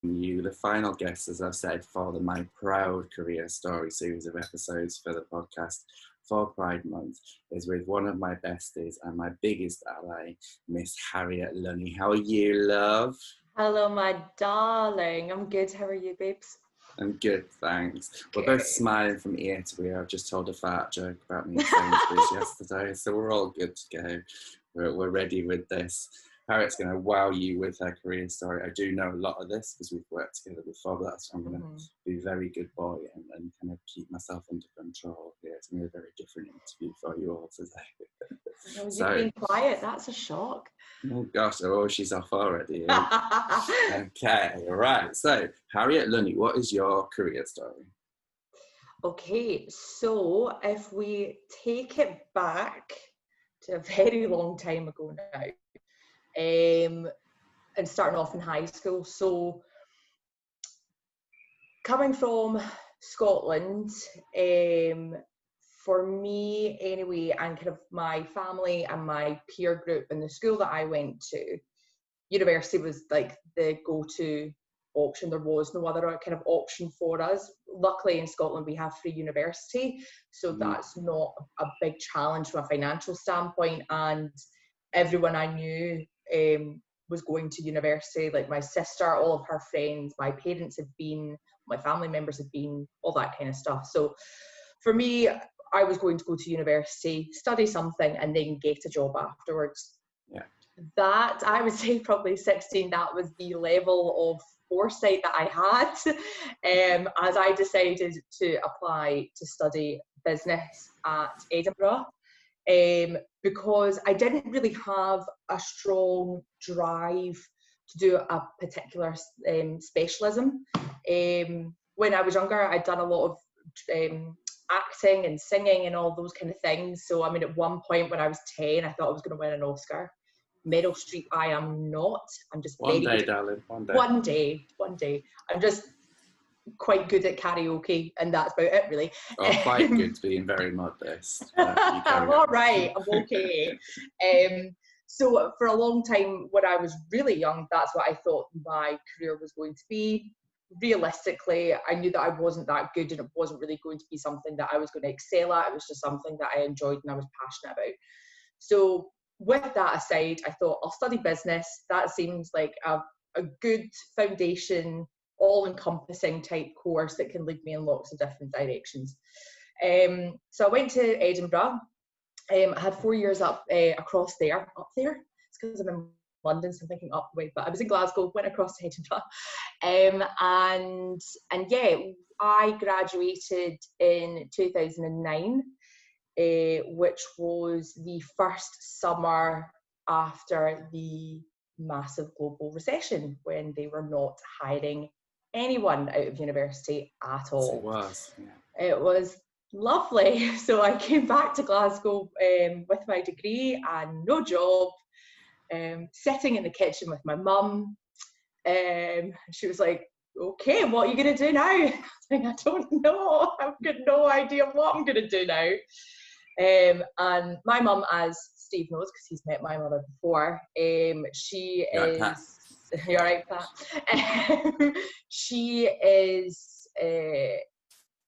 you the final guest, as I've said, for my Proud Career Story series of episodes for the podcast for Pride Month, is with one of my besties and my biggest ally, Miss Harriet Lunney. How are you, love? Hello, my darling. I'm good. How are you, babes? I'm good, thanks. Good. We're both smiling from ear to ear. I've just told a fat joke about me in Sainsbury's yesterday, so we're all good to go. We're ready with this. Harriet's going to wow you with her career story. I do know a lot of this because we've worked together before, but that's, I'm going to be a very good boy and kind of keep myself under control here. It's going to be a very different interview for you all today. You've been quiet. That's a shock. Oh gosh, oh, she's off already. Okay, all right. So, Harriet Lunney, what is your career story? Okay, so if we take it back to a very long time ago now, and starting off in high school. So, coming from Scotland, for me anyway, and kind of my family and my peer group in the school that I went to, university was like the go-to option. There was no other kind of option for us. Luckily in Scotland we have free university, so that's not a big challenge from a financial standpoint, and everyone I knew was going to university. Like my sister, all of her friends, my parents had been, my family members had been, all that kind of stuff. So for me, I was going to go to university, study something, and then get a job afterwards. Yeah. That, I would say probably 16, that was the level of foresight that I had as I decided to apply to study business at Edinburgh, because I didn't really have a strong drive to do a particular specialism. When I was younger, I'd done a lot of acting and singing and all those kind of things. So, I mean, at one point when I was 10, I thought I was going to win an Oscar. Meryl Streep, I am not. I'm just one day, darling. One day. I'm just quite good at karaoke, and that's about it, really. Oh, quite good, being very modest. I'm all right. I'm okay. So for a long time, when I was really young, that's what I thought my career was going to be. Realistically, I knew that I wasn't that good, and it wasn't really going to be something that I was going to excel at. It was just something that I enjoyed and I was passionate about. So with that aside, I thought I'll study business. That seems like a good foundation, all-encompassing type course that can lead me in lots of different directions. So I went to Edinburgh. I had 4 years across there. Up there? It's because I'm in London, so I'm thinking up way, but I was in Glasgow, went across to Edinburgh. And yeah, I graduated in 2009. Which was the first summer after the massive global recession, when they were not hiring anyone out of university at all. It was. Yeah. It was lovely. So I came back to Glasgow with my degree and no job, sitting in the kitchen with my mum. She was like, okay, what are you going to do now? I was like, I don't know. I've got no idea what I'm going to do now. And my mum, as Steve knows, because he's met my mother before, she is... Pat. You're right, Pat. She is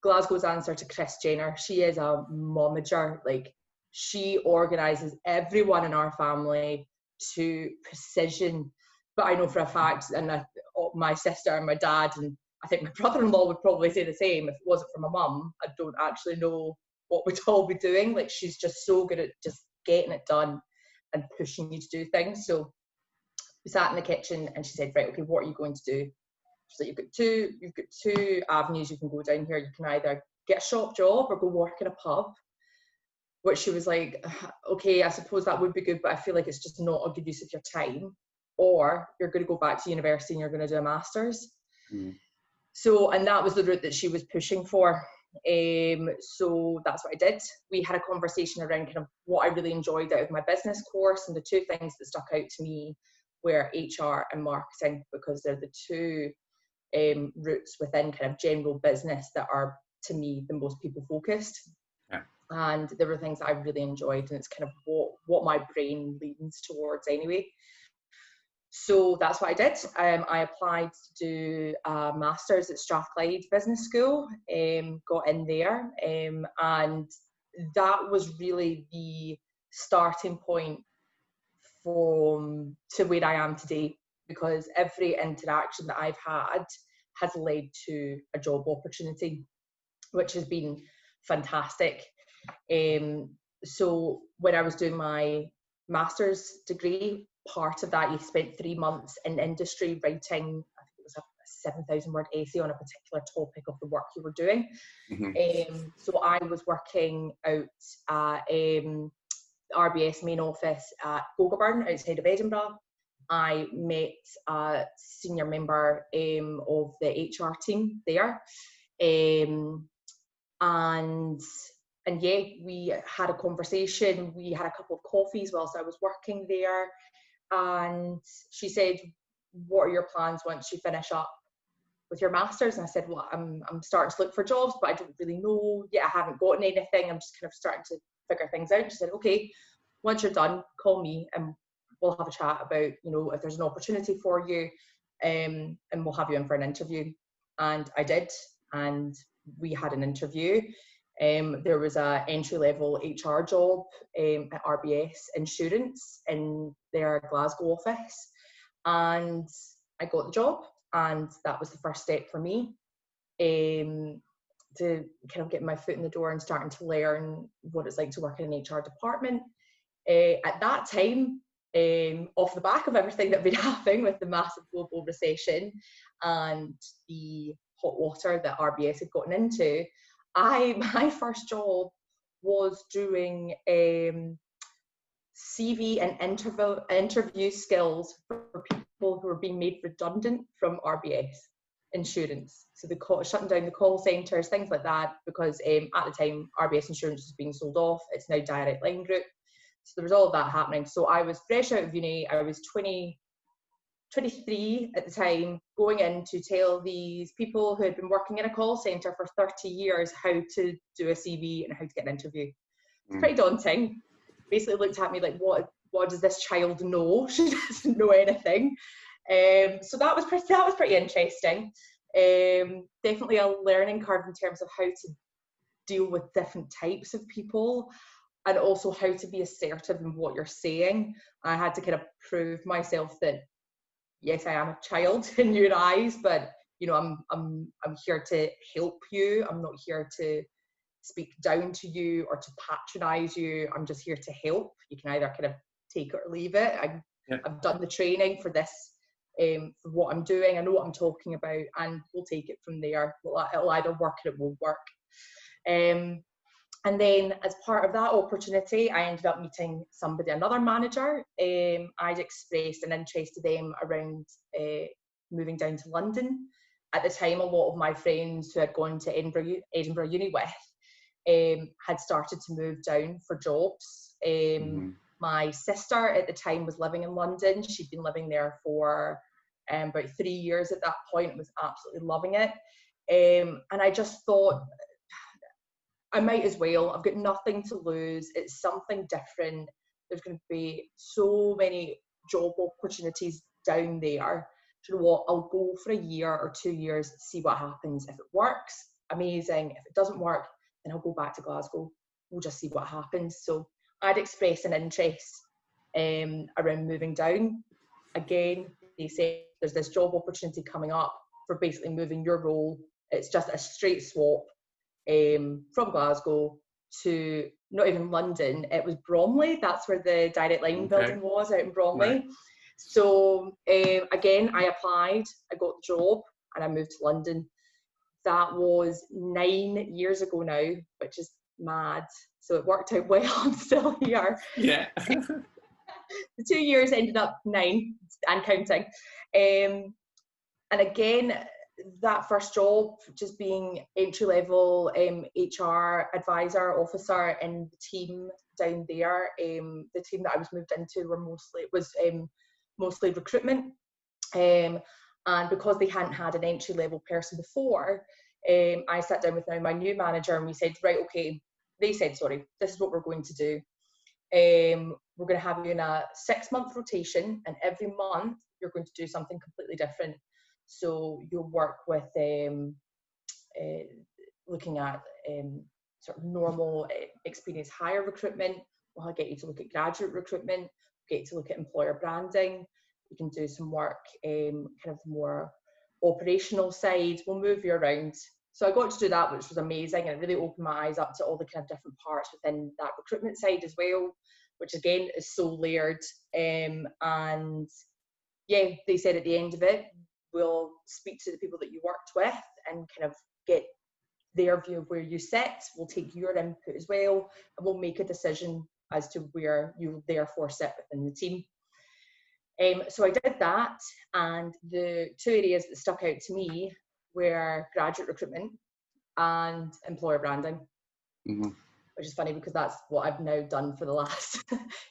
Glasgow's answer to Kris Jenner. She is a momager. Like, she organises everyone in our family to precision. But I know for a fact, and my sister and my dad, and I think my brother-in-law would probably say the same, if it wasn't for my mum, I don't actually know what we'd all be doing. Like, she's just so good at just getting it done and pushing you to do things. So we sat in the kitchen and she said, right, okay, what are you going to do? She's like, you've got two avenues you can go down here. You can either get a shop job or go work in a pub. Which she was like, okay, I suppose that would be good, but I feel like it's just not a good use of your time. Or you're going to go back to university and you're going to do a master's. So, and that was the route that she was pushing for. So that's what I did. We had a conversation around kind of what I really enjoyed out of my business course, and the two things that stuck out to me were HR and marketing, because they're the two routes within kind of general business that are, to me, the most people focused. Yeah. And there were things that I really enjoyed, and it's kind of what my brain leans towards anyway. So that's what I did. I applied to do a master's at Strathclyde Business School, got in there, and that was really the starting point to where I am today, because every interaction that I've had has led to a job opportunity, which has been fantastic. So when I was doing my master's degree, part of that, you spent 3 months in industry writing, I think it was a 7,000 word essay on a particular topic of the work you were doing. So I was working out at RBS main office at Gogarburn outside of Edinburgh. I met a senior member of the HR team there, and yeah, we had a conversation. We had a couple of coffees whilst I was working there, and she said, "What are your plans once you finish up with your masters?" And I said, "Well, I'm starting to look for jobs, but I don't really know yet. I haven't gotten anything. I'm just kind of starting to figure things out." She said, "Okay, once you're done, call me and we'll have a chat about, you know, if there's an opportunity for you, and we'll have you in for an interview." And I did, and we had an interview. There was an entry-level HR job at RBS Insurance in their Glasgow office, and I got the job, and that was the first step for me, to kind of get my foot in the door and starting to learn what it's like to work in an HR department. At that time, off the back of everything that had been happening with the massive global recession and the hot water that RBS had gotten into, my first job was doing CV and interview skills for people who were being made redundant from RBS Insurance. So shutting down the call centres, things like that, because at the time RBS Insurance was being sold off. It's now Direct Line Group. So there was all of that happening. So I was fresh out of uni. I was 23 at the time, going in to tell these people who had been working in a call centre for 30 years how to do a CV and how to get an interview. It's pretty daunting. Basically looked at me like, what does this child know? She doesn't know anything. So that was pretty interesting. Definitely a learning curve in terms of how to deal with different types of people, and also how to be assertive in what you're saying. I had to kind of prove myself that, yes, I am a child in your eyes, but you know, I'm here to help you. I'm not here to speak down to you or to patronize you. I'm just here to help. You can either kind of take it or leave it. I've done the training for this, for what I'm doing. I know what I'm talking about, and we'll take it from there. It'll either work or it won't work. And then as part of that opportunity, I ended up meeting another manager. I'd expressed an interest to them around moving down to London. At the time, a lot of my friends who had gone to Edinburgh Uni with had started to move down for jobs. My sister at the time was living in London. She'd been living there for about 3 years at that point and was absolutely loving it. And I just thought, I might as well. I've got nothing to lose. It's something different. There's going to be so many job opportunities down there. Do you know what? I'll go for a year or 2 years, see what happens. If it works, amazing. If it doesn't work, then I'll go back to Glasgow. We'll just see what happens. So I'd expressed an interest around moving down. Again, they said there's this job opportunity coming up for basically moving your role. It's just a straight swap from Glasgow to not even London. It was Bromley. That's where the Direct Line building was, out in Bromley. Right. So again, I applied, I got the job, and I moved to London. That was 9 years ago now, which is mad. So it worked out well. I'm still here. Yeah. The 2 years ended up 9 and counting. And again, that first job, just being entry-level HR advisor, officer in the team down there, the team that I was moved into was mostly recruitment. And because they hadn't had an entry-level person before, I sat down with my new manager and we said, right, okay, this is what we're going to do. we're going to have you in a 6-month rotation, and every month you're going to do something completely different. So you'll work with looking at sort of normal experience hire recruitment. We'll get you to look at graduate recruitment, get you to look at employer branding. You can do some work kind of more operational side. We'll move you around. So I got to do that, which was amazing, and it really opened my eyes up to all the kind of different parts within that recruitment side as well, which again is so layered. And yeah, they said at the end of it, we'll speak to the people that you worked with and kind of get their view of where you sit. We'll take your input as well, and we'll make a decision as to where you therefore sit within the team. So I did that, and the 2 areas that stuck out to me were graduate recruitment and employer branding, which is funny because that's what I've now done for the last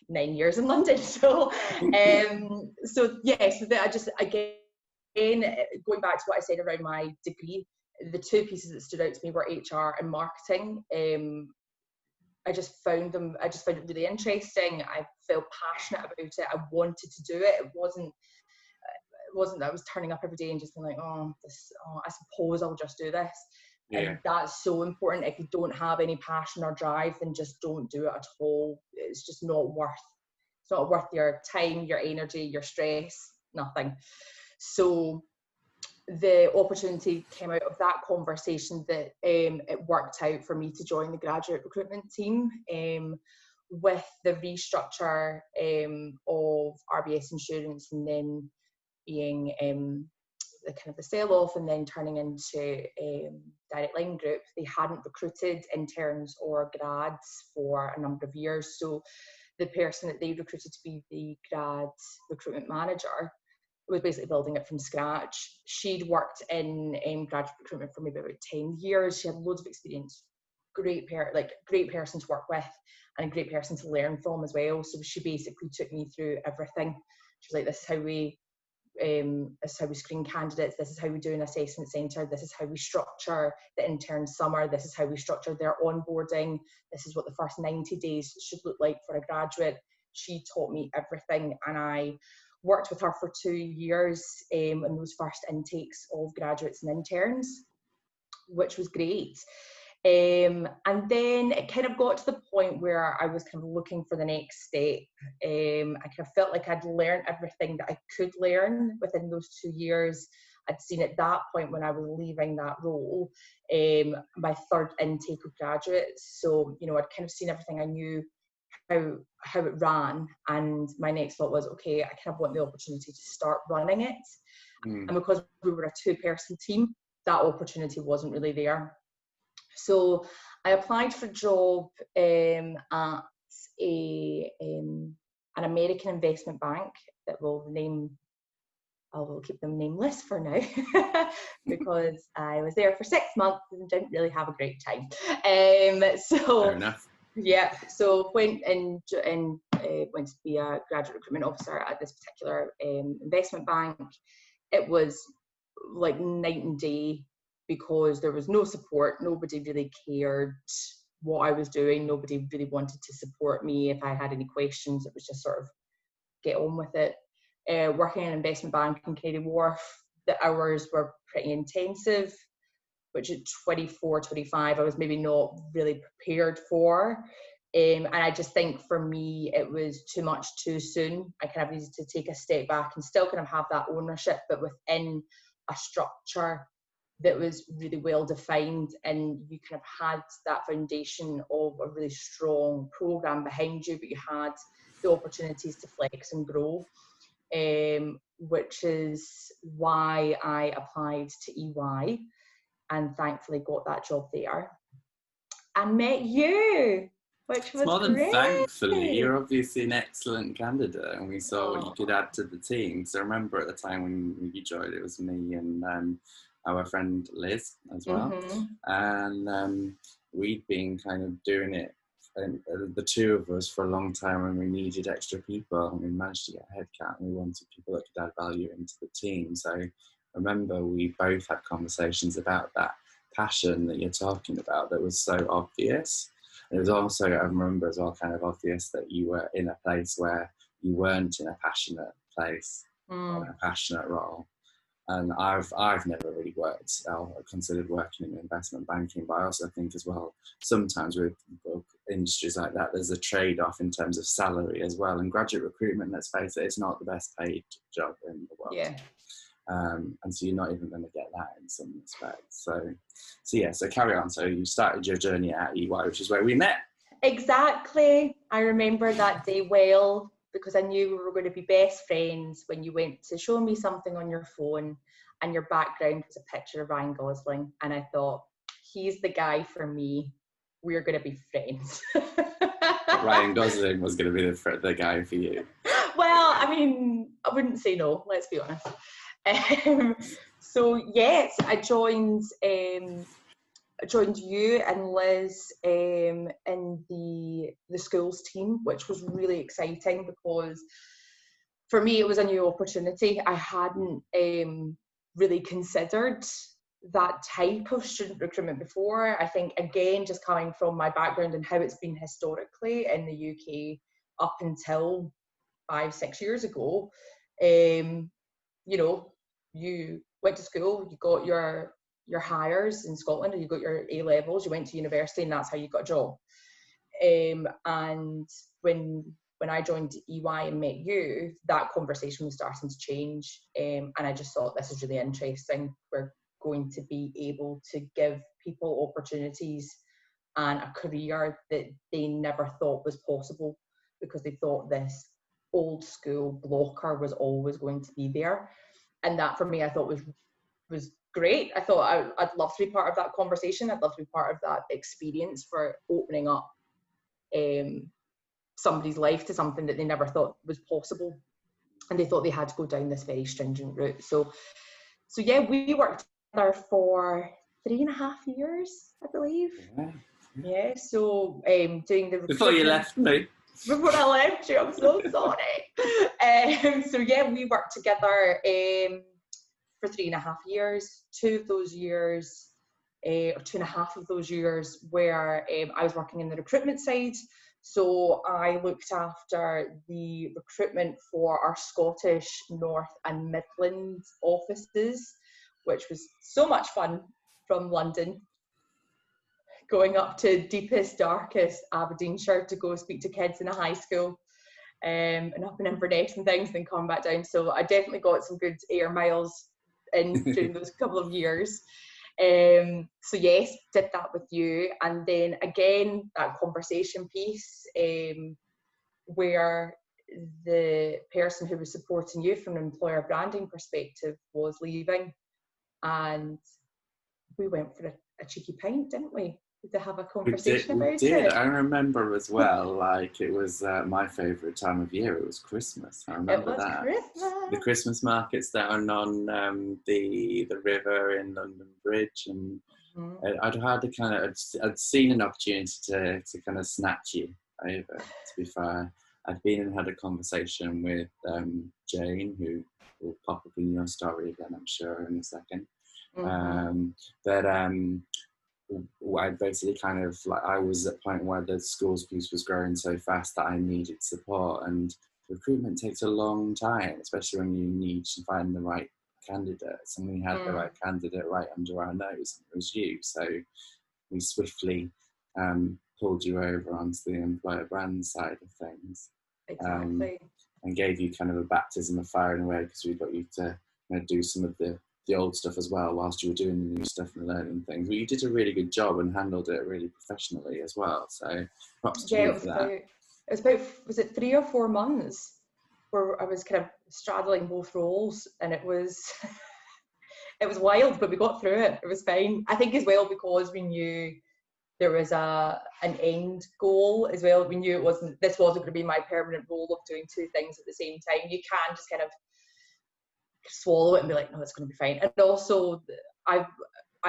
9 years in London. So, again, going back to what I said around my degree, the 2 pieces that stood out to me were HR and marketing. I just found it really interesting. I felt passionate about it. I wanted to do it. It wasn't that I was turning up every day and just being like, I suppose I'll just do this. Yeah. And that's so important. If you don't have any passion or drive, then just don't do it at all. It's just not worth your time, your energy, your stress, nothing. So the opportunity came out of that conversation that it worked out for me to join the graduate recruitment team with the restructure of RBS Insurance, and then being the kind of the sell-off and then turning into Direct Line Group. They hadn't recruited interns or grads for a number of years, so the person that they recruited to be the grad recruitment manager was basically building it from scratch. She'd worked in graduate recruitment for maybe about 10 years. She had loads of experience. Great person to work with, and a great person to learn from as well. So she basically took me through everything. She was like, this is how we screen candidates, this is how we do an assessment centre, this is how we structure the intern summer, this is how we structure their onboarding, this is what the first 90 days should look like for a graduate. She taught me everything, and I worked with her for 2 years in those first intakes of graduates and interns, which was great. And then it kind of got to the point where I was kind of looking for the next step. I kind of felt like I'd learned everything that I could learn within those 2 years. I'd seen at that point, when I was leaving that role, my 3rd intake of graduates. So, I'd kind of seen everything. I knew how it ran, and my next thought was, okay, I kind of want the opportunity to start running it. And because we were a 2-person team, that opportunity wasn't really there. So I applied for a job at an American investment bank that I will keep them nameless for now, because I was there for 6 months and didn't really have a great time. Fair enough. Yeah, so went to be a graduate recruitment officer at this particular investment bank. It was like night and day, because there was no support. Nobody really cared what I was doing. Nobody really wanted to support me if I had any questions. It was just sort of get on with it. Working in an investment bank in Canary Wharf, the hours were pretty intensive, which at 24, 25, I was maybe not really prepared for. And I just think for me, it was too much too soon. I kind of needed to take a step back and still kind of have that ownership, but within a structure that was really well defined, and you kind of had that foundation of a really strong program behind you, but you had the opportunities to flex and grow, which is why I applied to EY and thankfully got that job there and met you, which was more than great. Thankfully, you're obviously an excellent candidate, and we saw what you could add to the team. So I remember at the time when you joined, it was me and our friend Liz as well, and we'd been kind of doing it, the 2 of us, for a long time, and we needed extra people, and we managed to get a head count, and we wanted people that could add value into the team. So I remember we both had conversations about that passion that you're talking about that was so obvious. It was also, I remember as well, kind of obvious that you were in a place where you weren't in a passionate place or in a passionate role. And I've never really worked or considered working in investment banking, but I also think as well, sometimes with industries like that, there's a trade-off in terms of salary as well. And graduate recruitment, let's face it, it's not the best paid job in the world. Yeah. And so you're not even going to get that in some respects. So carry on. So you started your journey at EY, which is where we met. Exactly. I remember that day well, because I knew we were going to be best friends when you went to show me something on your phone and your background was a picture of Ryan Gosling. And I thought, he's the guy for me. We're going to be friends. Ryan Gosling was going to be the guy for you. Well, I mean, I wouldn't say no, let's be honest. So yes, I joined you and Liz in the schools team, which was really exciting because for me it was a new opportunity. I hadn't really considered that type of student recruitment before. I think, again, just coming from my background and how it's been historically in the UK up until 5-6 years ago, you know, you went to school, you got your hires in Scotland, and you got your A levels, you went to university, and that's how you got a job. And when I joined EY and met you, that conversation was starting to change, and I just thought, this is really interesting. We're going to be able to give people opportunities and a career that they never thought was possible, because they thought this old school blocker was always going to be there. And that, for me, I thought was great. I thought I'd love to be part of that conversation. I'd love to be part of that experience for opening up somebody's life to something that they never thought was possible, and they thought they had to go down this very stringent route. So yeah, we worked together for 3.5 years, I believe. Yeah. So doing the recruitment. Before you left me. Before I left you, I'm so sorry. So yeah, we worked together for 3.5 years. 2 of those years, or 2.5 of those years, where I was working in the recruitment side. So I looked after the recruitment for our Scottish, North and Midlands offices, which was so much fun, from London, going up to deepest, darkest Aberdeenshire to go speak to kids in a high school, and up in Inverness and things, then come back down. So I definitely got some good air miles in during those couple of years. So yes, did that with you. And then again, that conversation piece, where the person who was supporting you from an employer branding perspective was leaving, and we went for a cheeky pint, didn't we? To have a conversation about it. We did. I remember as well, like, it was my favourite time of year. It was Christmas. I remember that. Christmas. The Christmas markets down on the river in London Bridge, and I'd seen an opportunity to kind of snatch you over. To be fair, I'd been and had a conversation with Jane, who will pop up in your story again, I'm sure, in a second. I basically kind of, like, I was at a point where the schools piece was growing so fast that I needed support, and recruitment takes a long time, especially when you need to find the right candidates, and we had the right candidate right under our nose, and it was you. So we swiftly pulled you over onto the employer brand side of things. Exactly. And gave you kind of a baptism of fire in a way, because we got you to do some of the old stuff as well whilst you were doing the new stuff and learning things. But you did a really good job and handled it really professionally as well. So props to you for that. It was about, was it 3 or 4 months where I was kind of straddling both roles, and it was it was wild, but we got through it. It was fine. I think as well because we knew there was an end goal as well. We knew this wasn't going to be my permanent role of doing 2 things at the same time. You can just kind of swallow it and be like, no, it's going to be fine. And also, I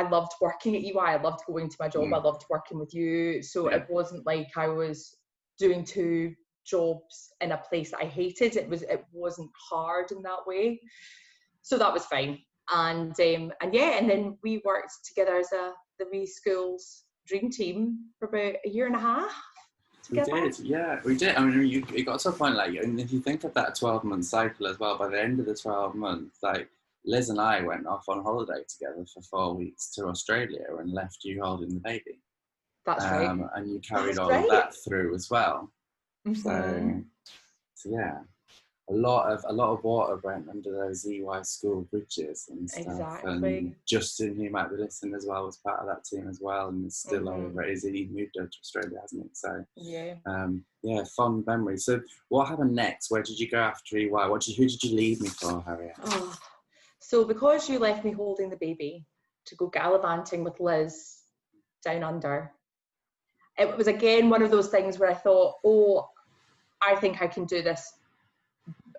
loved working at EY. I loved going to my job. I loved working with you. So it wasn't like I was doing 2 jobs in a place that I hated. It wasn't hard in that way. So that was fine. And then we worked together as the wee schools dream team for about a year and a half. We did, yeah, we did. I mean, it got to a point, like, and if you think of that 12-month cycle as well, by the end of the 12 months, like, Liz and I went off on holiday together for 4 weeks to Australia and left you holding the baby. That's right. And you carried That's all of that through as well. Mm-hmm. So yeah, a lot of water went under those EY school bridges and stuff. Exactly. And Justin, who might be listening as well, was part of that team as well, and is still over. He's moved over to Australia, hasn't he? So yeah, fond memories. So what happened next? Where did you go after EY? Who did you leave me for, Harriet? Oh, so because you left me holding the baby to go gallivanting with Liz down under, it was again one of those things where I thought, oh, I think I can do this.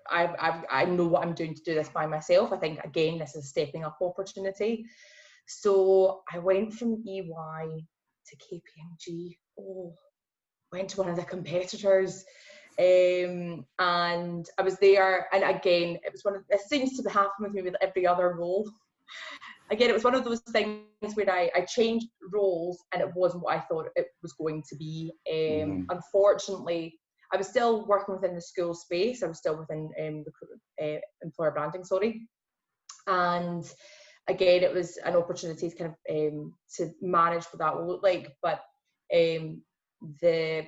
I know what I'm doing to do this by myself. I think, again, this is a stepping up opportunity. So I went from EY to KPMG. Went to one of the competitors. And I was there, and again, it seems to happen with me with every other role. Again, it was one of those things where I changed roles and it wasn't what I thought it was going to be. Unfortunately, I was still working within the school space. I was still within employer branding, and again, it was an opportunity to kind of to manage what that will look like. But the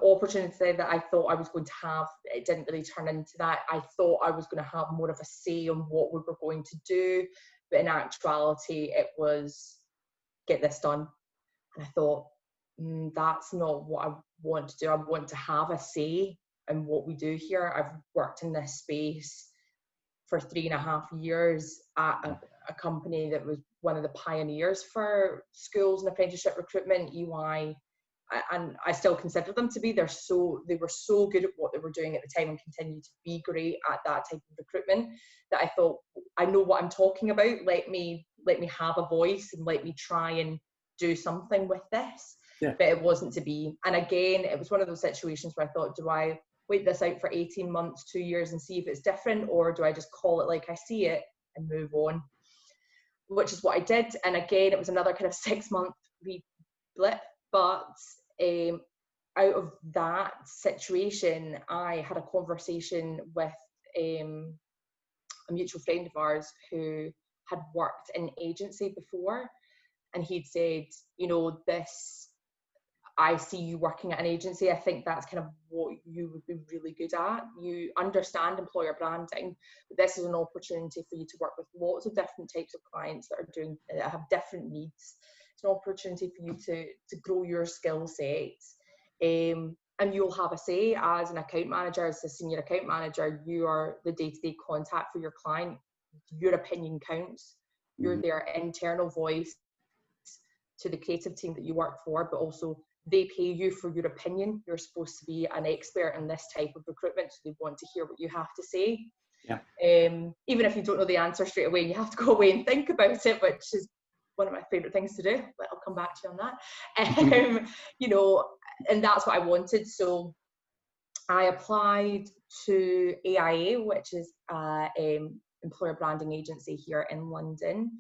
opportunity that I thought I was going to have, it didn't really turn into that. I thought I was going to have more of a say on what we were going to do, but in actuality, it was get this done. And I thought, that's not what I want to do. I want to have a say in what we do here. I've worked in this space for 3.5 years at a company that was one of the pioneers for schools and apprenticeship recruitment, EY, and I still consider them to be. They were so good at what they were doing at the time and continue to be great at that type of recruitment that I thought, I know what I'm talking about. Let me have a voice and let me try and do something with this. Yeah. But it wasn't to be. And again, it was one of those situations where I thought, do I wait this out for 18 months, 2 years and see if it's different, or do I just call it like I see it and move on? Which is what I did. And again, it was another kind of 6-month blip. But out of that situation, I had a conversation with a mutual friend of ours who had worked in agency before, and he'd said, I see you working at an agency. I think that's kind of what you would be really good at. You understand employer branding, but this is an opportunity for you to work with lots of different types of clients that have different needs. It's an opportunity for you to grow your skill sets, and you'll have a say as an account manager, as a senior account manager. You are the day-to-day contact for your client. Your opinion counts. You're their internal voice to the creative team that you work for, but also they pay you for your opinion. You're supposed to be an expert in this type of recruitment, so they want to hear what you have to say. Yeah. Even if you don't know the answer straight away, you have to go away and think about it, which is one of my favourite things to do, but I'll come back to you on that. And that's what I wanted. So I applied to AIA, which is an employer branding agency here in London,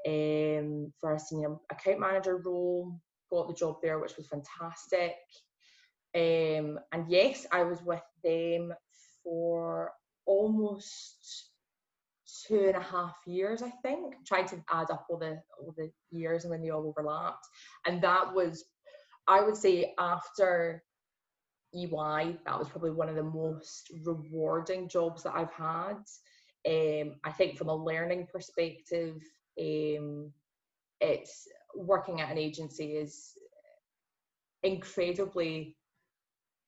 for a senior account manager role. Got the job there, which was fantastic. And yes, I was with them for almost 2.5 years, I think, trying to add up all the years and when they all overlapped. And that was, I would say, after EY, that was probably one of the most rewarding jobs that I've had. I think from a learning perspective, it's working at an agency is incredibly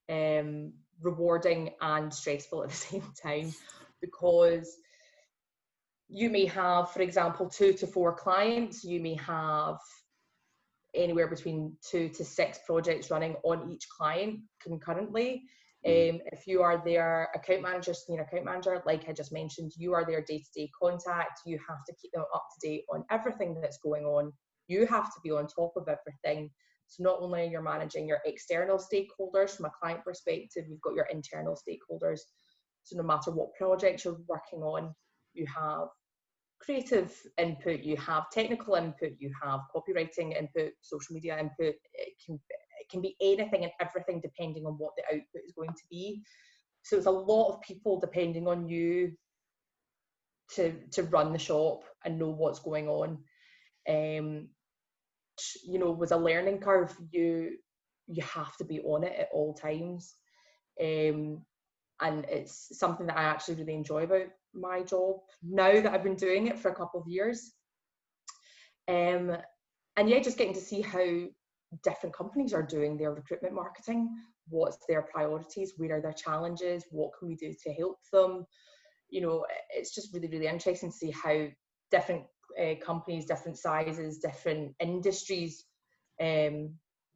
rewarding and stressful at the same time, because you may have, for example, 2 to 4 clients. You may have anywhere between 2 to 6 projects running on each client concurrently. If you are their account manager, senior account manager, like I just mentioned, you are their day-to-day contact. You have to keep them up to date on everything that's going on. You have to be on top of everything. So not only are you managing your external stakeholders from a client perspective, you've got your internal stakeholders. So no matter what project you're working on, you have creative input, you have technical input, you have copywriting input, social media input. It can be anything and everything depending on what the output is going to be. So it's a lot of people depending on you to run the shop and know what's going on. You know, was a learning curve. You have to be on it at all times. And it's something that I actually really enjoy about my job now that I've been doing it for a couple of years. And yeah, just getting to see how different companies are doing their recruitment marketing, what's their priorities, where are their challenges, what can we do to help them. You know, it's just really, really interesting to see how different companies, different sizes, different industries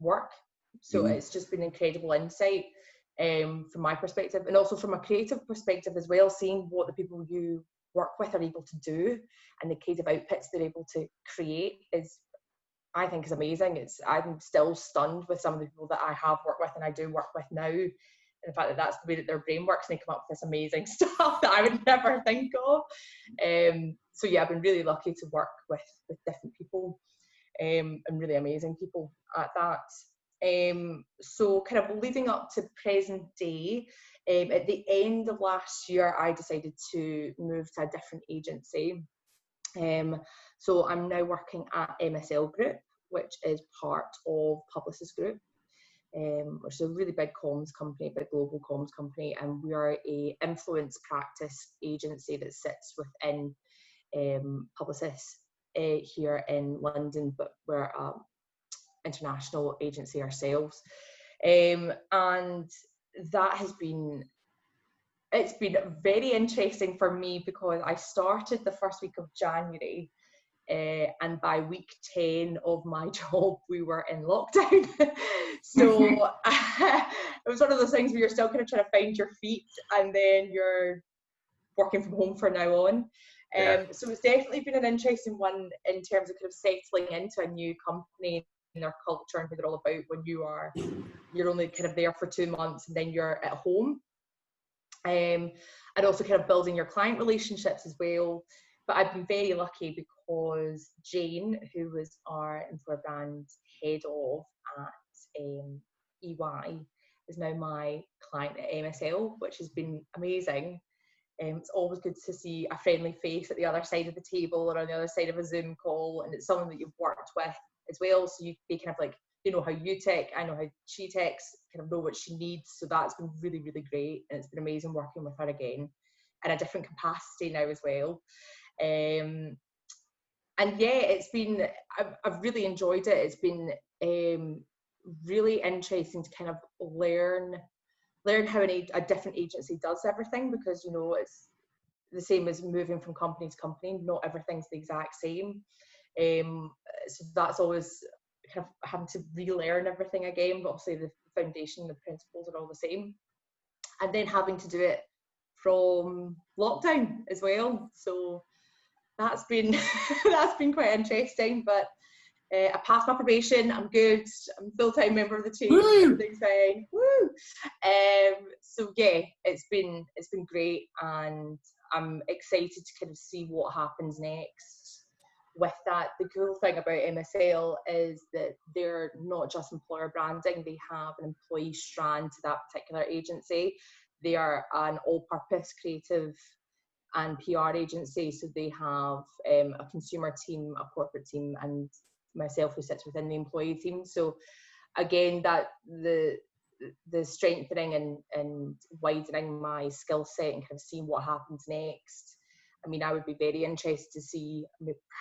work. So it's just been incredible insight from my perspective, and also from a creative perspective as well, seeing what the people you work with are able to do and the creative outputs they're able to create is, I think, is amazing. I'm still stunned with some of the people that I have worked with and I do work with now, and the fact that that's the way that their brain works, and they come up with this amazing stuff that I would never think of. So yeah, I've been really lucky to work with different people, and really amazing people at that. So kind of leading up to present day, at the end of last year, I decided to move to a different agency. So I'm now working at MSL Group, which is part of Publicis Group, which is a really big comms company, big global comms company, and we are a influence practice agency that sits within Publicis here in London, but we're international agency ourselves, and that has been, it's been very interesting for me because I started the first week of January, and by week 10 of my job we were in lockdown. So it was one of those things where you're still kind of trying to find your feet, and then you're working from home from now on. So it's definitely been an interesting one in terms of kind of settling into a new company and their culture and what they're all about when you're only kind of there for 2 months and then you're at home. And also kind of building your client relationships as well. But I've been very lucky because Jane, who was our employer brand head of at EY, is now my client at MSL, which has been amazing. It's always good to see a friendly face at the other side of the table or on the other side of a Zoom call, and it's someone that you've worked with as well. So they kind of like, they know how you tick, I know how she ticks, kind of know what she needs. So that's been really, really great. And it's been amazing working with her again in a different capacity now as well. And yeah, it's been, I've really enjoyed it. It's been really interesting to kind of learn how a different agency does everything, because, you know, it's the same as moving from company to company. Not everything's the exact same. So that's always kind of having to relearn everything again, but obviously the foundation, the principles are all the same. And then having to do it from lockdown as well. So that's been that's been quite interesting, but I passed my probation. I'm good. I'm a full-time member of the team. Woo! Everything's fine. Woo! So yeah, it's been great, and I'm excited to kind of see what happens next with that. The cool thing about MSL is that they're not just employer branding. They have an employee strand to that particular agency. They are an all-purpose creative and PR agency. So they have a consumer team, a corporate team, and myself, who sits within the employee team. So again, that the strengthening and widening my skill set and kind of seeing what happens next. I mean, I would be very interested to see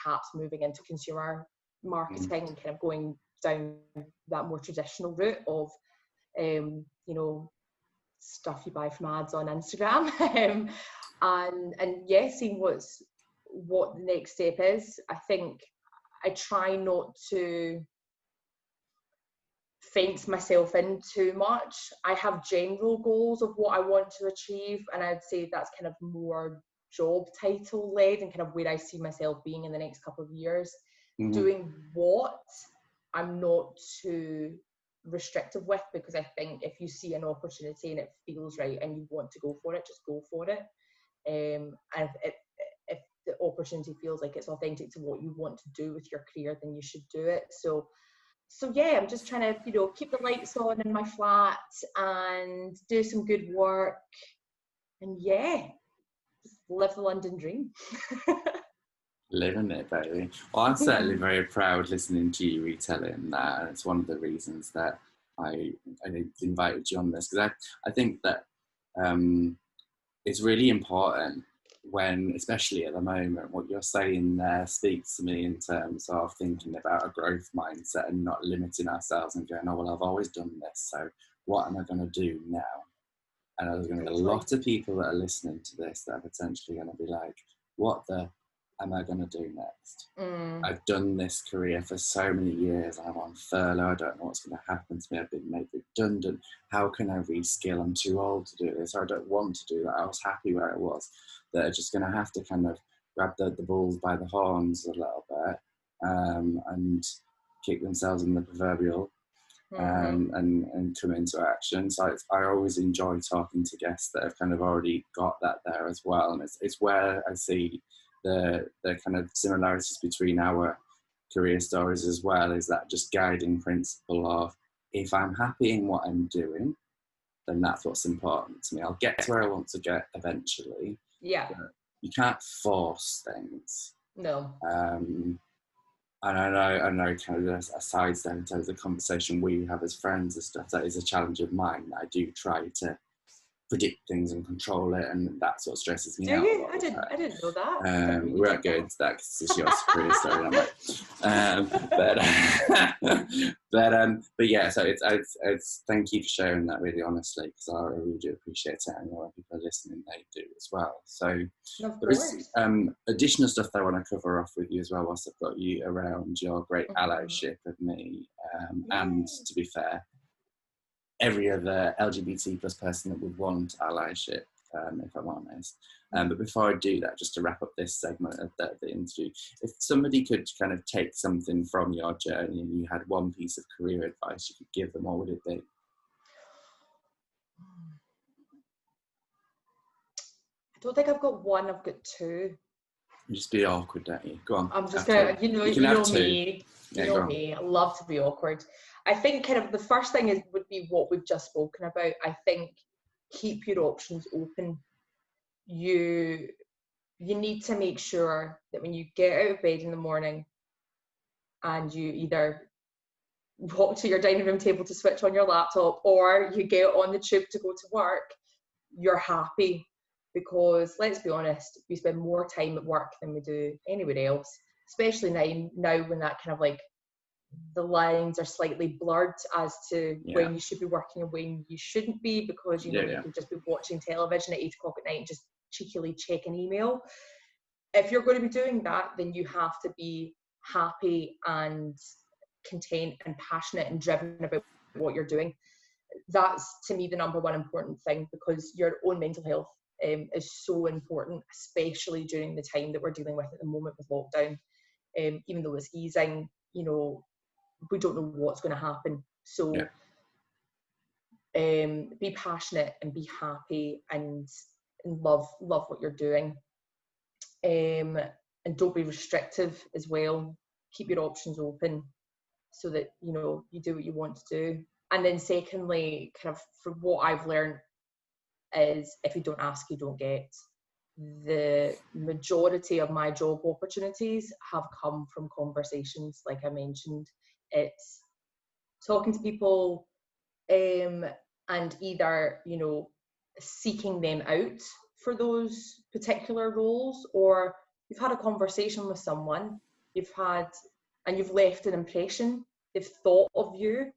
perhaps moving into consumer marketing and kind of going down that more traditional route of you know, stuff you buy from ads on Instagram. And yeah, seeing what the next step is. I think I try not to fence myself in too much. I have general goals of what I want to achieve, and I'd say that's kind of more job title led and kind of where I see myself being in the next couple of years. Doing what I'm not too restrictive with, because I think if you see an opportunity and it feels right and you want to go for it, just go for it. And if the opportunity feels like it's authentic to what you want to do with your career, then you should do it. So yeah, I'm just trying to, you know, keep the lights on in my flat and do some good work, and yeah, just live the London dream. Living it, baby. Well, I'm certainly very proud listening to you retelling that, and it's one of the reasons that I invited you on this, because I think that it's really important when, especially at the moment, what you're saying there speaks to me in terms of thinking about a growth mindset and not limiting ourselves and going, oh, well, I've always done this, so what am I going to do now? And there's going to be a lot of people that are listening to this that are potentially going to be like, what the am I going to do next? I've done this career for so many years. I'm on furlough. I don't know what's going to happen to me. I've been made redundant. How can I reskill? I'm too old to do this. I don't want to do that. I was happy where I was. That are just going to have to kind of grab the bulls by the horns a little bit and kick themselves in the proverbial and come into action. So I always enjoy talking to guests that have kind of already got that there as well. And it's where I see the kind of similarities between our career stories as well, is that just guiding principle of, if I'm happy in what I'm doing, then that's what's important to me. I'll get to where I want to get eventually. Yeah. You can't force things. No. And I know kind of a sidestep in terms of the conversation we have as friends and stuff, that is a challenge of mine. I do try to predict things and control it, and that sort of stresses me out. Do you? I didn't know that. We won't go into that because it's your career story, but yeah. So it's thank you for sharing that really honestly, because I really do appreciate it, and when people are listening, they do as well. So there is additional stuff that I want to cover off with you as well, whilst I've got you, around your great allyship of me, and to be fair, every other LGBT plus person that would want allyship, if I'm honest. But before I do that, just to wrap up this segment of the interview, if somebody could kind of take something from your journey and you had one piece of career advice you could give them, what would it be? I don't think I've got one, I've got two. You just be awkward, don't you? Go on. I'm just going to, you know me. Yeah, you know me. I love to be awkward. I think kind of the first thing would be what we've just spoken about. I think keep your options open. You need to make sure that when you get out of bed in the morning and you either walk to your dining room table to switch on your laptop, or you get on the tube to go to work, you're happy. Because let's be honest, we spend more time at work than we do anywhere else, especially now when that kind of like the lines are slightly blurred as to when you should be working and when you shouldn't be, because you can just be watching television at 8 o'clock at night and just cheekily check an email. If you're going to be doing that, then you have to be happy and content and passionate and driven about what you're doing. That's, to me, the number one important thing, because your own mental health is so important, especially during the time that we're dealing with at the moment with lockdown. Even though it's easing, we don't know what's going to happen. So be passionate and be happy and love what you're doing. And don't be restrictive as well. Keep your options open so that, you do what you want to do. And then secondly, kind of from what I've learned, is if you don't ask, you don't get. The majority of my job opportunities have come from conversations, like I mentioned. It's talking to people and either, seeking them out for those particular roles, or you've had a conversation with someone, you've left an impression, they've thought of you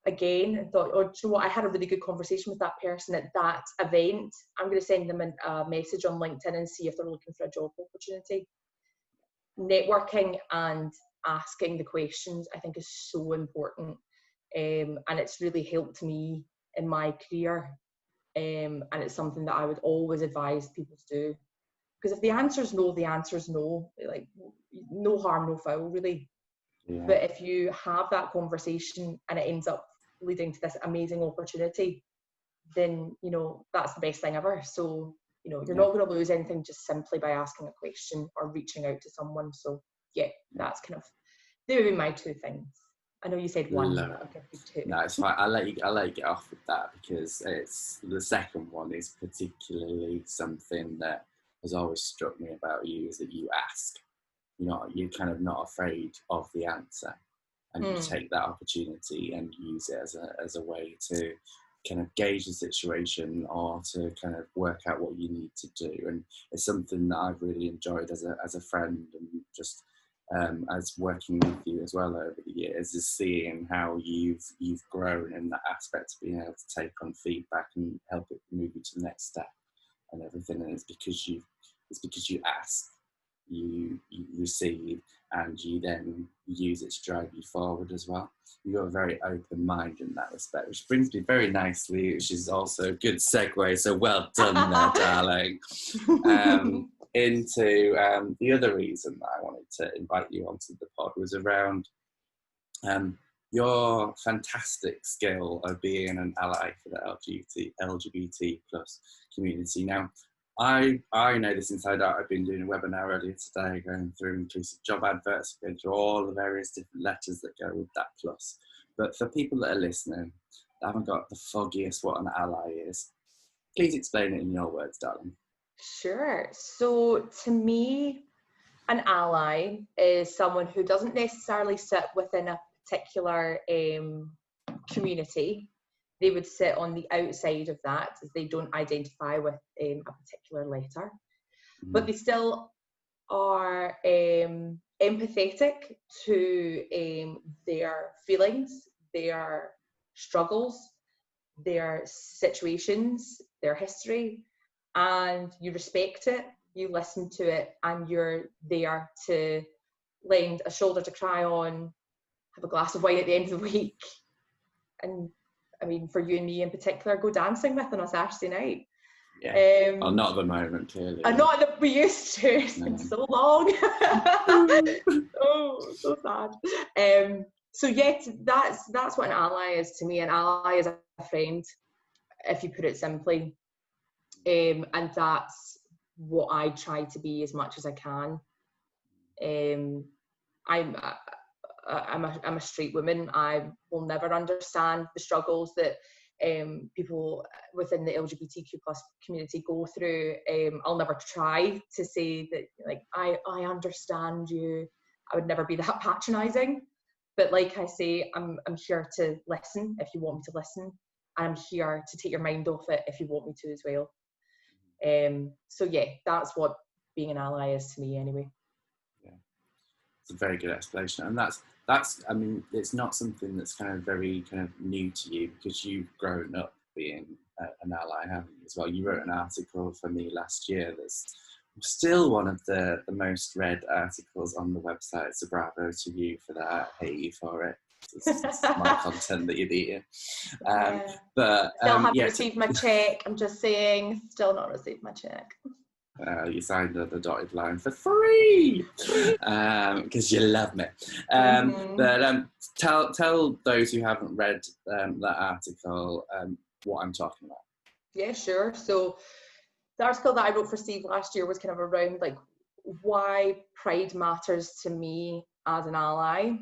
again and thought, oh, do you know what, I had a really good conversation with that person at that event. I'm going to send them a message on LinkedIn and see if they're looking for a job opportunity. Networking and asking the questions, I think, is so important, and it's really helped me in my career, and it's something that I would always advise people to do, because if the answer's no, the answer's no. Like, no harm, no foul, really. But if you have that conversation and it ends up leading to this amazing opportunity, then, that's the best thing ever. So, you know, you're not going to lose anything just simply by asking a question or reaching out to someone. So yeah, that's kind of, they would be my two things. I know you said one. I'll give you two. No, it's fine. I'll let you get off with that, because it's the second one is particularly something that has always struck me about you, is that you ask. You're kind of not afraid of the answer, and you take that opportunity and use it as a way to kind of gauge the situation, or to kind of work out what you need to do. And it's something that I've really enjoyed as a friend, and just as working with you as well over the years, is seeing how you've grown in that aspect of being able to take on feedback and help it move you to the next step and everything. And it's because you ask, you receive, and you then use it to drive you forward as well. You've got a very open mind in that respect, which brings me very nicely, which is also a good segue, so well done there, darling, into the other reason that I wanted to invite you onto the pod was around your fantastic skill of being an ally for the LGBT plus community. Now, I know this inside out. I've been doing a webinar earlier today, going through inclusive job adverts, going through all the various different letters that go with that plus. But for people that are listening, that haven't got the foggiest what an ally is, please explain it in your words, darling. Sure. So to me, an ally is someone who doesn't necessarily sit within a particular community. They would sit on the outside of that, as they don't identify with a particular letter, but they still are empathetic to their feelings, their struggles, their situations, their history, and you respect it, you listen to it, and you're there to lend a shoulder to cry on, have a glass of wine at the end of the week, and I mean, for you and me in particular, go dancing with on a Saturday night. Yeah. Well, not at the moment, clearly. Not that we used to. It's been so long. Oh, so sad. So yeah, that's what an ally is to me. An ally is a friend, if you put it simply. And that's what I try to be as much as I can. I'm a straight woman. I will never understand the struggles that people within the LGBTQ plus community go through. I'll never try to say that, like, I understand you. I would never be that patronising. But like I say, I'm here to listen if you want me to listen. I'm here to take your mind off it if you want me to as well. So yeah, that's what being an ally is to me anyway. Yeah, it's a very good explanation, and that's I mean, it's not something that's kind of very kind of new to you, because you've grown up being an ally, haven't you, as well? You wrote an article for me last year that's still one of the most read articles on the website, so bravo to you for that. I hate you for it. It's my content that you're eating. But still haven't received my check. I'm just saying, still not received my check. You signed the dotted line for free because you love me. But tell those who haven't read that article what I'm talking about. Yeah, sure. So the article that I wrote for Steve last year was kind of around like why pride matters to me as an ally.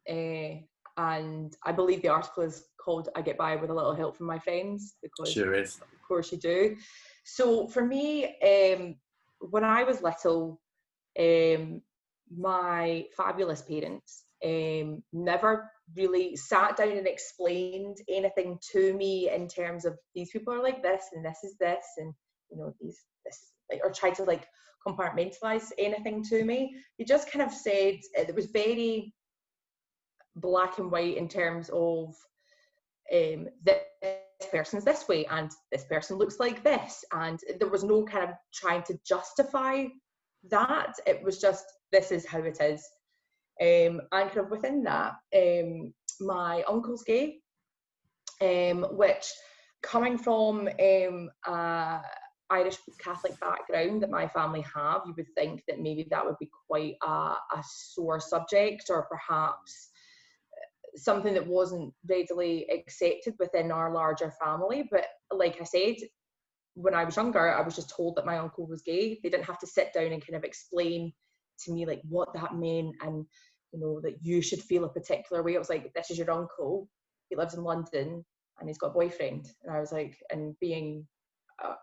And I believe the article is called "I Get By with a Little Help from My Friends," because sure is. Of course you do. So for me, when I was little, my fabulous parents never really sat down and explained anything to me in terms of these people are like this and this is this, and you know this, like, or tried to like compartmentalize anything to me. They just kind of said it was very black and white in terms of this person's this way and this person looks like this, and there was no kind of trying to justify that. It was just, this is how it is. And kind of within that, my uncle's gay, which, coming from Irish Catholic background that my family have, you would think that maybe that would be quite a sore subject, or perhaps something that wasn't readily accepted within our larger family. But like I said, when I was younger, I was just told that my uncle was gay. They didn't have to sit down and kind of explain to me like what that meant, and you know, that you should feel a particular way. It was like, this is your uncle, he lives in London and he's got a boyfriend. And I was like, and being,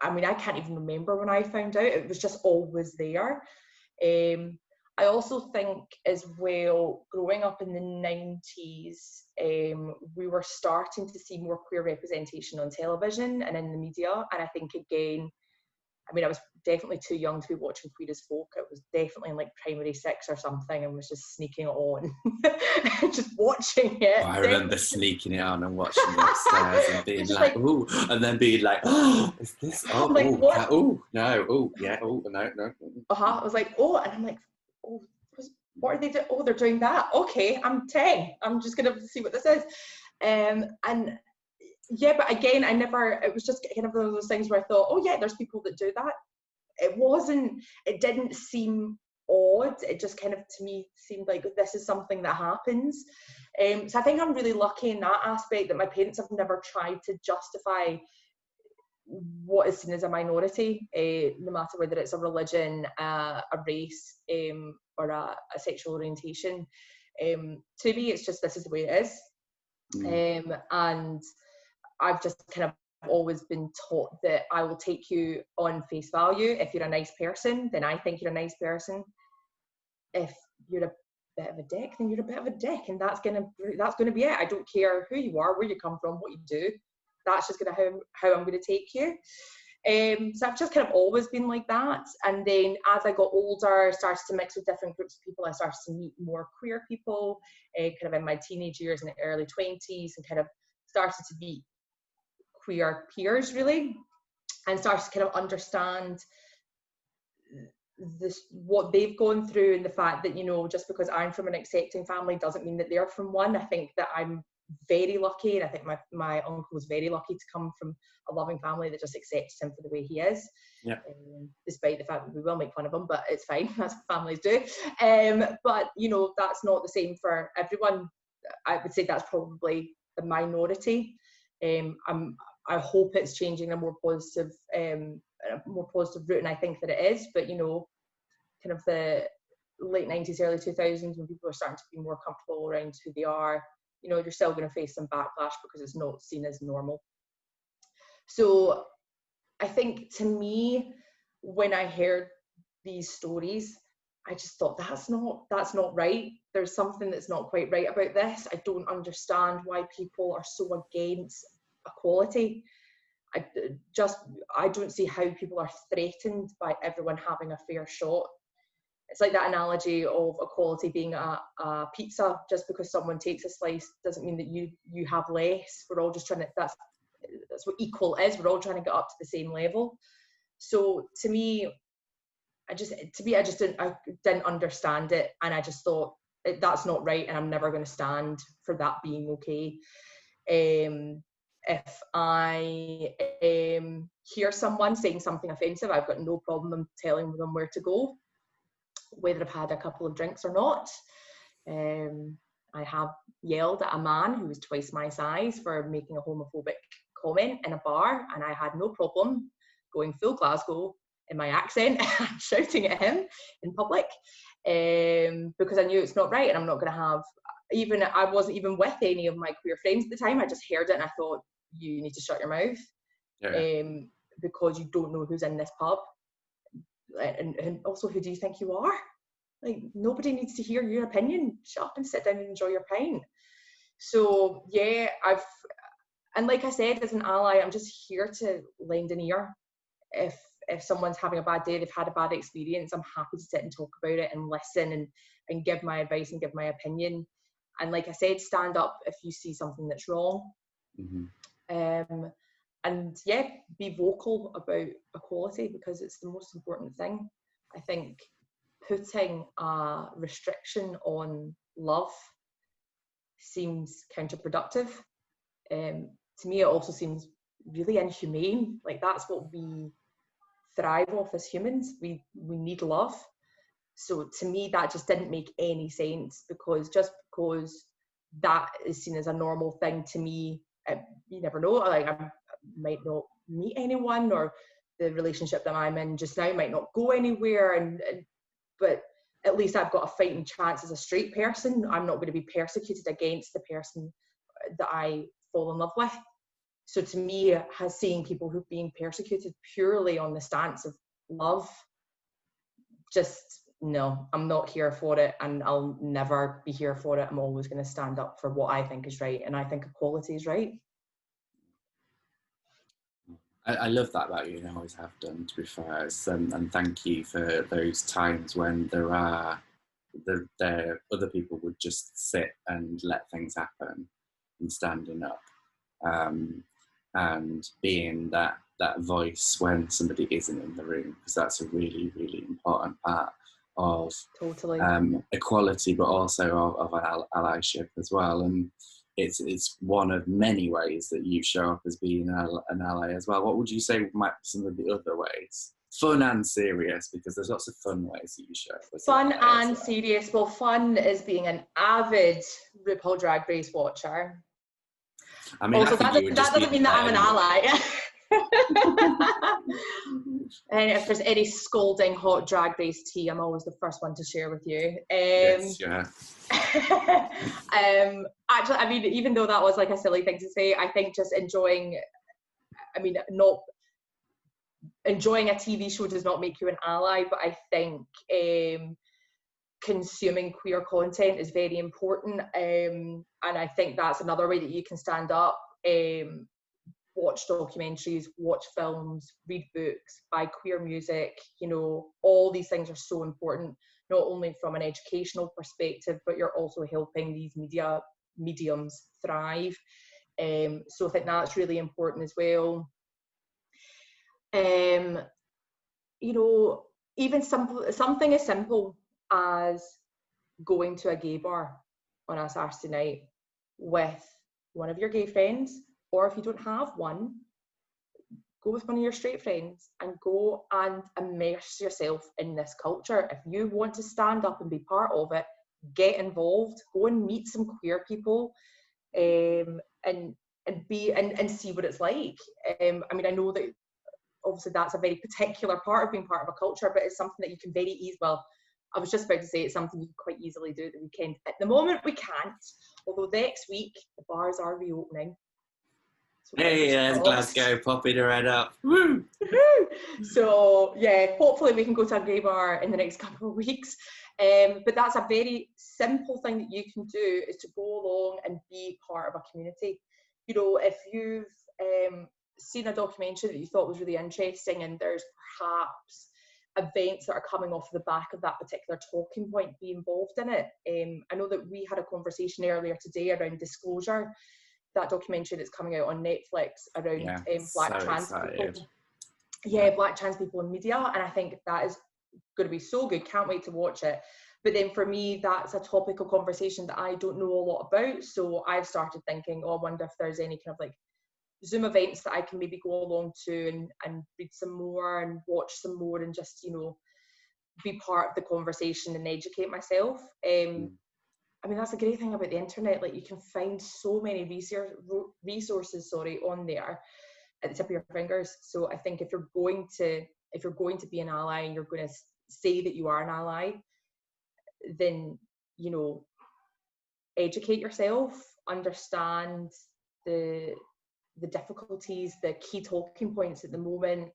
I mean, I can't even remember when I found out. It was just always there. I also think as well, growing up in the 90s, we were starting to see more queer representation on television and in the media. And I think, again, I mean, I was definitely too young to be watching Queer as Folk. It was definitely in like primary 6 or something, and was just sneaking it on, just watching it. Oh, I remember sneaking it on and watching it upstairs and being like, ooh, and then being like, oh, is this, oh, like, oh, what? Oh, no, oh, yeah, oh, no. I was like, oh, and I'm like, oh, what are they doing? Oh, they're doing that. Okay, I'm 10. I'm just going to see what this is. And yeah, but again, it was just kind of one of those things where I thought, oh yeah, there's people that do that. It didn't seem odd. It just kind of, to me, seemed like this is something that happens. So I think I'm really lucky in that aspect, that my parents have never tried to justify what is seen as a minority, no matter whether it's a religion, a race, or a sexual orientation. To me, it's just, this is the way it is. And I've just kind of always been taught that I will take you on face value. If you're a nice person, then I think you're a nice person. If you're a bit of a dick, then you're a bit of a dick, and that's gonna be it. I don't care who you are, where you come from, what you do. That's just gonna how I'm gonna take you. So I've just kind of always been like that. And then as I got older, started to mix with different groups of people. I started to meet more queer people, kind of in my teenage years and the early 20s, and kind of started to meet queer peers, really, and started to kind of understand what they've gone through, and the fact that, you know, just because I'm from an accepting family doesn't mean that they're from one. I think that I'm very lucky, and I think my uncle was very lucky to come from a loving family that just accepts him for the way he is. Yeah. Despite the fact that we will make fun of him, but it's fine. That's what families do. But you know, that's not the same for everyone. I would say that's probably the minority. I hope it's changing a more positive route, and I think that it is. But you know, kind of the late 90s, early 2000s, when people are starting to be more comfortable around who they are, you know, you're still going to face some backlash because it's not seen as normal. So I think, to me, when I heard these stories, I just thought, that's not right. There's something that's not quite right about this. I don't understand why people are so against equality. I don't see how people are threatened by everyone having a fair shot. It's like that analogy of equality being a pizza. Just because someone takes a slice doesn't mean that you have less. We're all just trying to, that's what equal is. We're all trying to get up to the same level. So to me, I just didn't understand it, and I just thought, that's not right, and I'm never going to stand for that being okay. If I hear someone saying something offensive, I've got no problem telling them where to go, whether I've had a couple of drinks or not. I have yelled at a man who was twice my size for making a homophobic comment in a bar, and I had no problem going full Glasgow in my accent and shouting at him in public, because I knew it's not right, and I'm not going to have, I wasn't even with any of my queer friends at the time. I just heard it and I thought, you need to shut your mouth. Yeah. Because you don't know who's in this pub, and also, who do you think you are? Like, nobody needs to hear your opinion. Shut up and sit down and enjoy your pint. So yeah, and like I said, as an ally, I'm just here to lend an ear. If someone's having a bad day, they've had a bad experience, I'm happy to sit and talk about it and listen and give my advice and give my opinion. And like I said, stand up if you see something that's wrong. Mm-hmm. And yeah, be vocal about equality, because it's the most important thing. I think putting a restriction on love seems counterproductive. To me, it also seems really inhumane. Like, that's what we thrive off as humans. We need love. So to me, that just didn't make any sense, because just because that is seen as a normal thing, to me, you never know. Like, I might not meet anyone or the relationship that I'm in just now might not go anywhere, but at least I've got a fighting chance as a straight person. I'm not going to be persecuted against the person that I fall in love with. So to me, seeing people who've been persecuted purely on the stance of love, just no, I'm not here for it, and I'll never be here for it. I'm always going to stand up for what I think is right, and I think equality is right. I love that about you, and I always have done, to be fair. And thank you for those times when there other people would just sit and let things happen, and standing up, and being that voice when somebody isn't in the room, because that's a really, really important part of equality, but also of allyship as well. And it's one of many ways that you show up as being an ally as well. What would you say might be some of the other ways? Fun and serious, because there's lots of fun ways that you show up. Fun and serious. Well, fun is being an avid RuPaul Drag Race watcher. I mean, also, that doesn't mean that I'm an ally. And if there's any scolding hot Drag Race tea, I'm always the first one to share with you. Yes, yeah. Actually, I mean, even though that was like a silly thing to say, I think just enjoying a TV show does not make you an ally, but I think consuming queer content is very important, and I think that's another way that you can stand up. Watch documentaries, watch films, read books, buy queer music. All these things are so important, not only from an educational perspective, but you're also helping these mediums thrive. So I think that's really important as well. Even something as simple as going to a gay bar on a Saturday night with one of your gay friends, or if you don't have one, go with one of your straight friends and go and immerse yourself in this culture. If you want to stand up and be part of it, get involved, go and meet some queer people, and see what it's like. I mean, I know that obviously that's a very particular part of being part of a culture, but it's something that you can very easily, well, I was just about to say it's something you can quite easily do at the weekend. At the moment we can't, although next week the bars are reopening. So hey, there's Glasgow popping her head up. Woo! So yeah, hopefully we can go to a gay bar in the next couple of weeks. But that's a very simple thing that you can do, is to go along and be part of a community. If you've seen a documentary that you thought was really interesting, and there's perhaps events that are coming off the back of that particular talking point, be involved in it. I know that we had a conversation earlier today around Disclosure, that documentary that's coming out on Netflix around black trans people. Yeah, black trans people in media, and I think that is going to be so good. Can't wait to watch it. But then for me, that's a topical conversation that I don't know a lot about, so I've started thinking, I wonder if there's any kind of like Zoom events that I can maybe go along to and read some more and watch some more, and just be part of the conversation and educate myself. I mean, that's a great thing about the internet. Like, you can find so many resources on there at the tip of your fingers. So I think if you're going to be an ally and you're going to say that you are an ally, then educate yourself, understand the difficulties, the key talking points at the moment.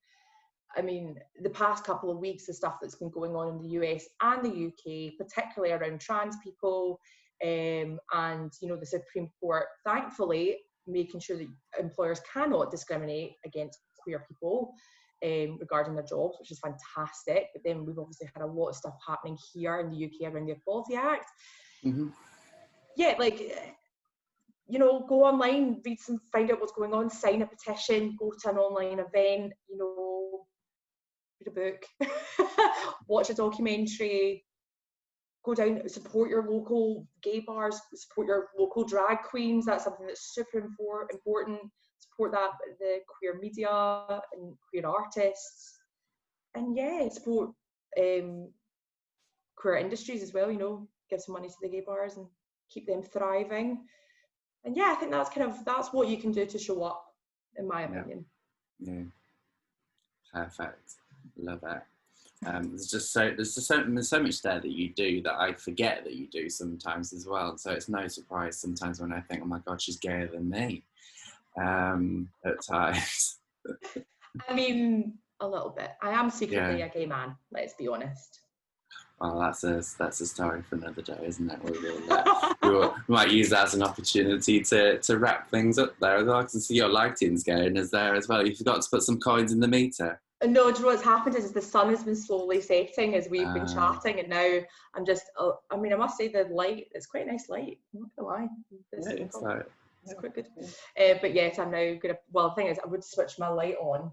I mean, the past couple of weeks, the stuff that's been going on in the US and the UK, particularly around trans people, and the Supreme Court, thankfully, making sure that employers cannot discriminate against queer people regarding their jobs, which is fantastic. But then we've obviously had a lot of stuff happening here in the UK around the Equality Act. Mm-hmm. Yeah, go online, find out what's going on, sign a petition, go to an online event, read a book, watch a documentary, go down, support your local gay bars, support your local drag queens. That's something that's super important. Support the queer media and queer artists, and support queer industries as well. Give some money to the gay bars and keep them thriving. And I think that's what you can do to show up, in my opinion. Yeah. Perfect. Love it. There's so much there that you do that I forget that you do sometimes as well. So it's no surprise sometimes when I think, oh my God, she's gayer than me. At times. I mean, a little bit. I am secretly Yeah. a gay man, let's be honest. Well, that's a story for another day, isn't it? We might use that as an opportunity to wrap things up there as well. I can see your lighting's going as there as well. You forgot to put some coins in the meter. No, do you know what's happened is the sun has been slowly setting as we've been chatting, and now I'm just, I mean, I must say the light, it's quite a nice light, I'm not gonna lie. It's quite good. But yes, I'm now gonna, well, the thing is, I would switch my light on,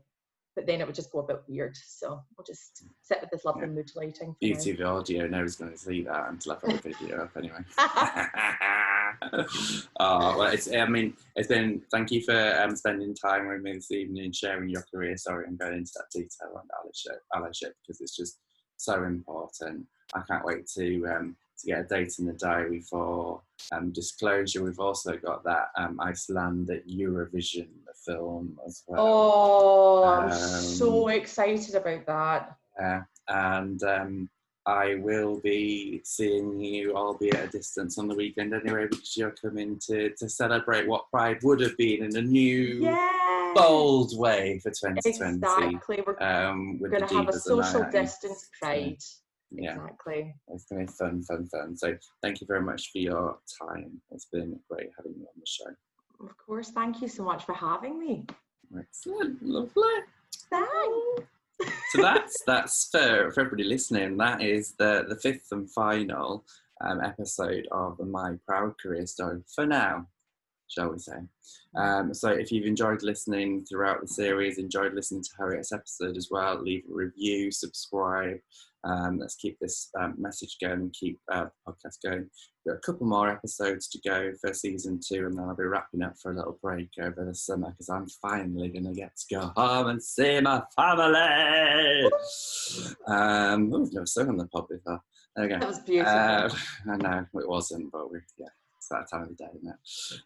but then it would just go a bit weird. So we'll just sit with this lovely mood lighting. Beauty of the audio, no one's going to see that until I've got the video up anyway. Oh, well, it's been, thank you for spending time with me this evening and sharing your career story and going into that detail on allyship, because it's just so important. I can't wait to get a date in the diary for disclosure. We've also got that Icelandic Eurovision film as well. Oh, I'm so excited about that. And I will be seeing you, albeit at a distance, on the weekend anyway, because you're coming to celebrate what Pride would have been in a new, bold way for 2020. Exactly. We're going to have a social distance Pride. Yeah. Exactly. It's going to be fun. So thank you very much for your time. It's been great having you on the show. Of course. Thank you so much for having me. Excellent. Lovely. Thanks. So that's for everybody listening. That is the fifth and final episode of the My Proud Career Story for now, shall we say. So if you've enjoyed listening throughout the series, enjoyed listening to Harriet's episode as well, leave a review, subscribe. Let's keep this message going, keep the podcast going. We've got a couple more episodes to go for season 2, and then I'll be wrapping up for a little break over the summer because I'm finally going to get to go home and see my family. We've never sung on the pod before. There we go. That was beautiful. I know, it wasn't, but it's that time of the day, isn't